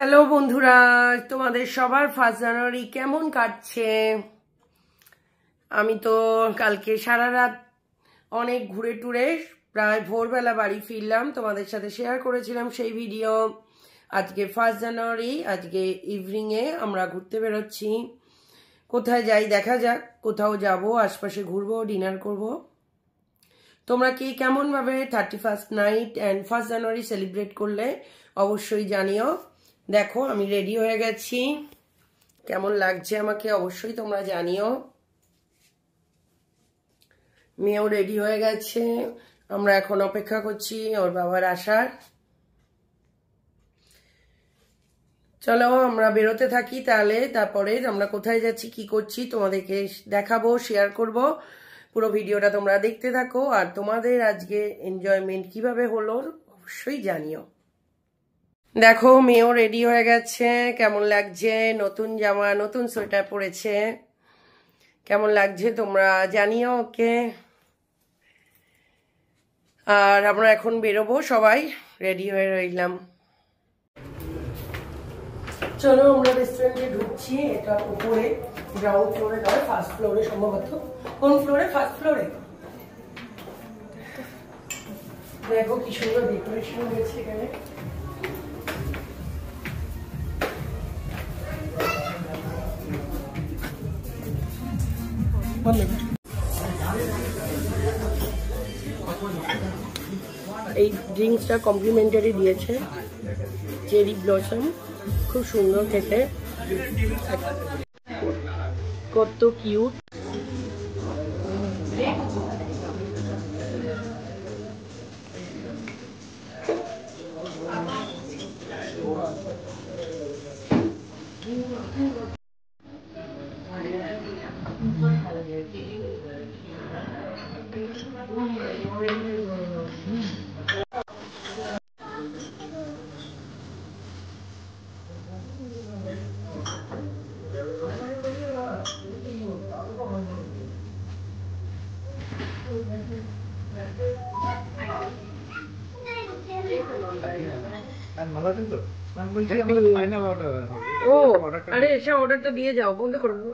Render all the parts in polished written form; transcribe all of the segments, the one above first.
Hello বন্ধুরা, তোমাদের সবার ফার্স্ট জানুয়ারি কেমন কাটছে? আমি তো কালকে সারা রাত অনেক ঘুরে টুরে প্রায় ভোরবেলা বাড়ি ফিরলাম, তোমাদের সাথে শেয়ার করেছিলাম সেই ভিডিও। আজকে ফার্স্ট জানুয়ারি, আজকে ইভিনিংয়ে আমরা ঘুরতে বেরোচ্ছি। কোথায় যাই দেখা যাক, কোথাও যাব, আশপাশে ঘুরবো, ডিনার করব। তোমরা কি কেমনভাবে 31st night and first January celebrate করলে অবশ্যই জানিও। দেখো আমি রেডি হয়ে গেছি, কেমন লাগছে আমাকে অবশ্যই তোমরা জানিও। মেয়েও রেডি হয়ে গেছে, আমরা এখন অপেক্ষা করছি ওর বাবার আসার। চলো আমরা বেরোতে থাকি তাহলে, তারপরে আমরা কোথায় যাচ্ছি কি করছি তোমাদেরকে দেখাবো, শেয়ার করব। পুরো ভিডিওটা তোমরা দেখতে থাকো, আর তোমাদের আজকে এনজয়মেন্ট কিভাবে হলো অবশ্যই জানিও। দেখো মেয়েও রেডি হয়ে গেছে, কেমন লাগছে, নতুন জামা নতুন সোয়েটার পরেছে, কেমন লাগছে তোমরা জানিও ওকে। আর আমরা এখন বেরোবো, সবাই রেডি হয়ে রইলাম। চলো আমরা রেস্টুরেন্টে ঢুকছি, এটা উপরে গ্রাউন্ড ফ্লোরে নয়, ফার্স্ট ফ্লোরে সম্ভবত। কোন ফ্লোরে? ফার্স্ট ফ্লোরে। দেখো কি সুন্দর ডেকোরেশন হয়েছে এখানে। এই ড্রিঙ্কসটা কমপ্লিমেন্টারি দিয়েছে, চেরি ব্লসম, খুব সুন্দর খেতে, কত কিউট। ও আরে এসে অর্ডারটা দিয়ে যাও, বন্ধ করবো।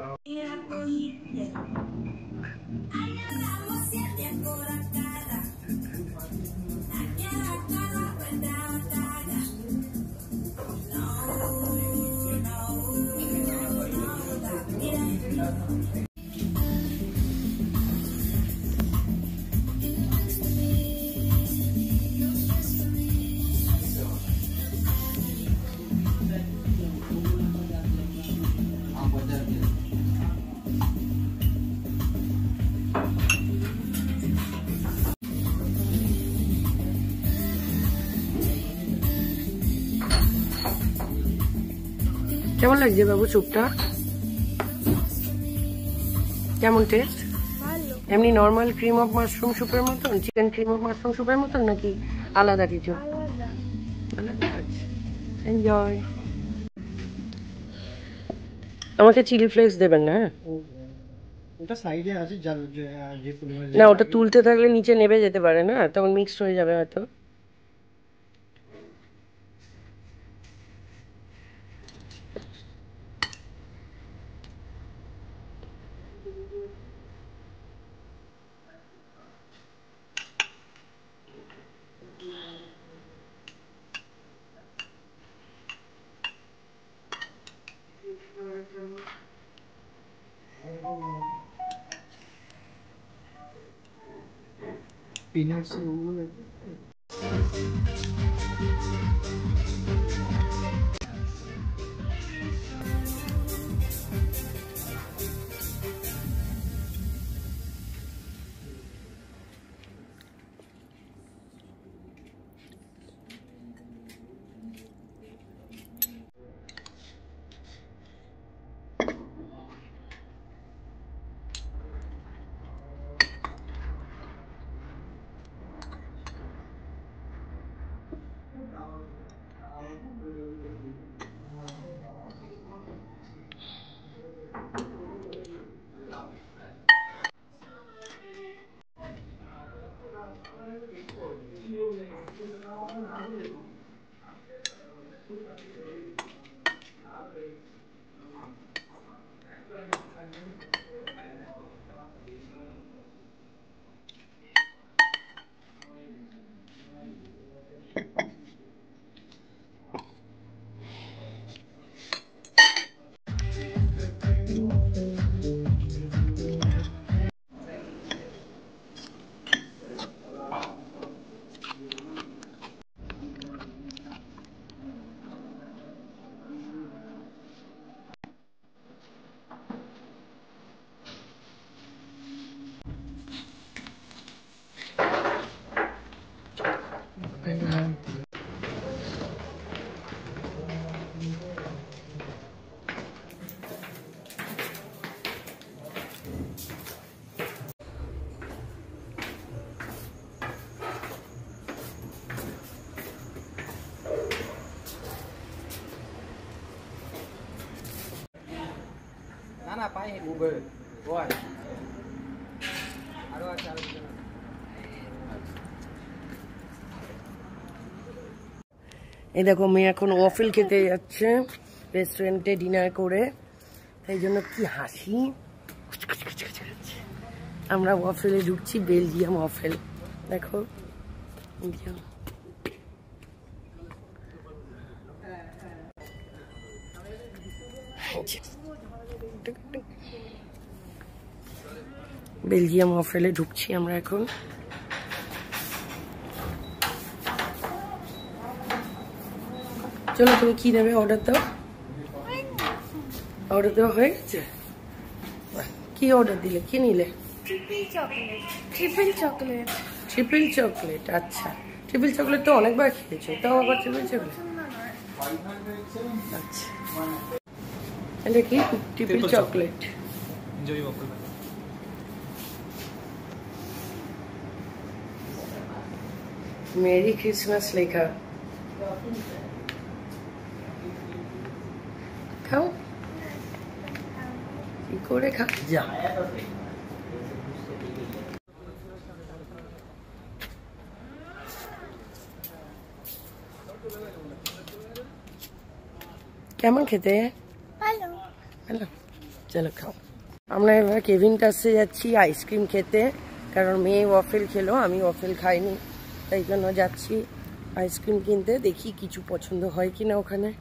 কেমন লাগছে বাবু স্যুপটা? কেমন টেস্ট? এমনি নর্মাল ক্রিম অফ মাশরুম স্যুপের মতন, চিকেন ক্রিম অফ মাশরুম স্যুপের মতন, নাকি আলাদা কিছু? এনজয়। আমাকে চিলি ফ্লেক্স দেবেন না? ওটা সাইডে আছে, না ওটা তুলতে থাকলে নিচে নেবে যেতে পারে না, তখন মিক্সড হয়ে যাবে হয়তো। পিনাটস না পাই গুগল ওয়াই আরো আছে এই দেখো মেয়ে এখন ওয়াফেল খেতে যাচ্ছে রেস্টুরেন্টে ডিনার করে, তাই জন্য কি হাসি। আমরা ওয়াফেলে ঢুকছি, বেলজিয়াম ওয়াফেল দেখো। বেলজিয়াম ওয়াফেলে ঢুকছি আমরা এখন। চলো তুমি কি নেবে অর্ডার দাও। অর্ডার দেওয়া হয়ে গেছে? কি অর্ডার দিলে, কি নিলে? Triple chocolate. ট্রিপল চকলেট, আচ্ছা। ট্রিপল চকলেট তো অনেকবার খেয়েছো, তাও আবার ট্রিপল চকলেট? আচ্ছা, এটা কি ট্রিপল চকলেট? মেরি ক্রিসমাস লেখা। খাও, কি করে খা যা। কেমন খেতে? ভালো ভালো, চলো খাও। আমরা এবার কেভিন কাছে যাচ্ছি আইসক্রিম খেতে, কারণ মেয়ে ওয়াফেল খেলো, আমি ওয়াফেল খাইনি, তাই জন্য যাচ্ছি আইসক্রিম কিনতে। দেখি কিছু পছন্দ হয় কিনা ওখানে।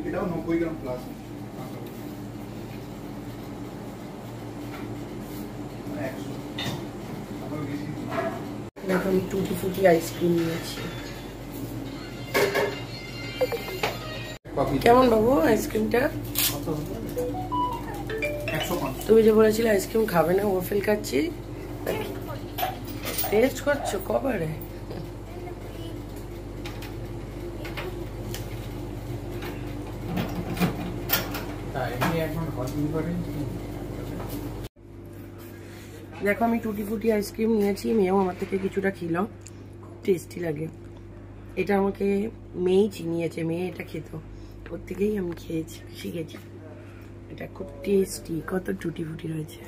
এটাও 90 গ্রাম প্লাস। দেখো আমি টুটি ফুটি আইসক্রিম নিয়েছি। কেমন বাবু আইসক্রিমটা? তুমি যে বলেছিলে আইসক্রিম খাবে না, ওয়াফেল খাচ্ছি। টেস্ট করছো কবারে? দেখো আমি টুটি ফুটি আইসক্রিম নিয়েছি, মেয়েও আমার থেকে কিছুটা খেলো, খুব টেস্টি লাগে। এটা আমাকে মেয়েই চিনিয়েছে, মেয়ে এটা খেত, ওর থেকেই আমি খেয়েছি, শিখেছি। এটা খুব টেস্টি, কত টুটি ফুটি রয়েছে।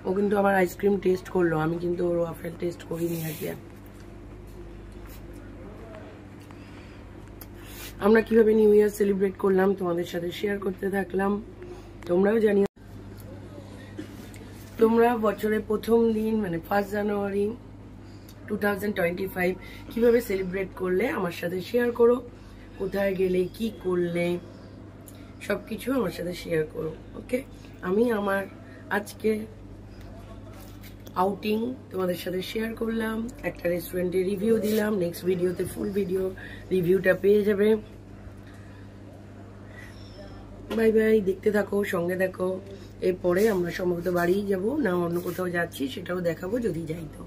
ও কিন্তু আমার আইসক্রিম টেস্ট করলো, আমি কিন্তু ওর ওয়াফেল টেস্ট করিনি আজকে। আমরা কিভাবে নিউ ইয়ার সেলিব্রেট করলাম তোমাদের সাথে শেয়ার করতে থাকলাম। তোমরাও জানিও তোমরা বছরের প্রথম দিন মানে 1 জানুয়ারি 2025 কিভাবে সেলিব্রেট করলে আমার সাথে শেয়ার করো। কোথায় গেলে, কি করলে, সবকিছু আমার সাথে শেয়ার করো। ওকে, আমি আমার আজকে আউটিং তোমাদের সাথে শেয়ার করলাম, একটা রেস্টুরেন্টের রিভিউ দিলাম। নেক্সট ভিডিওতে ফুল ভিডিও রিভিউটা পেয়ে যাবে। বাই বাই, দেখতে থাকো, সঙ্গে দেখো। এরপরে আমরা সম্ভবত বাড়ি যাব না অন্য কোথাও যাচ্ছি, সেটাও দেখাবো যদি যাই তো।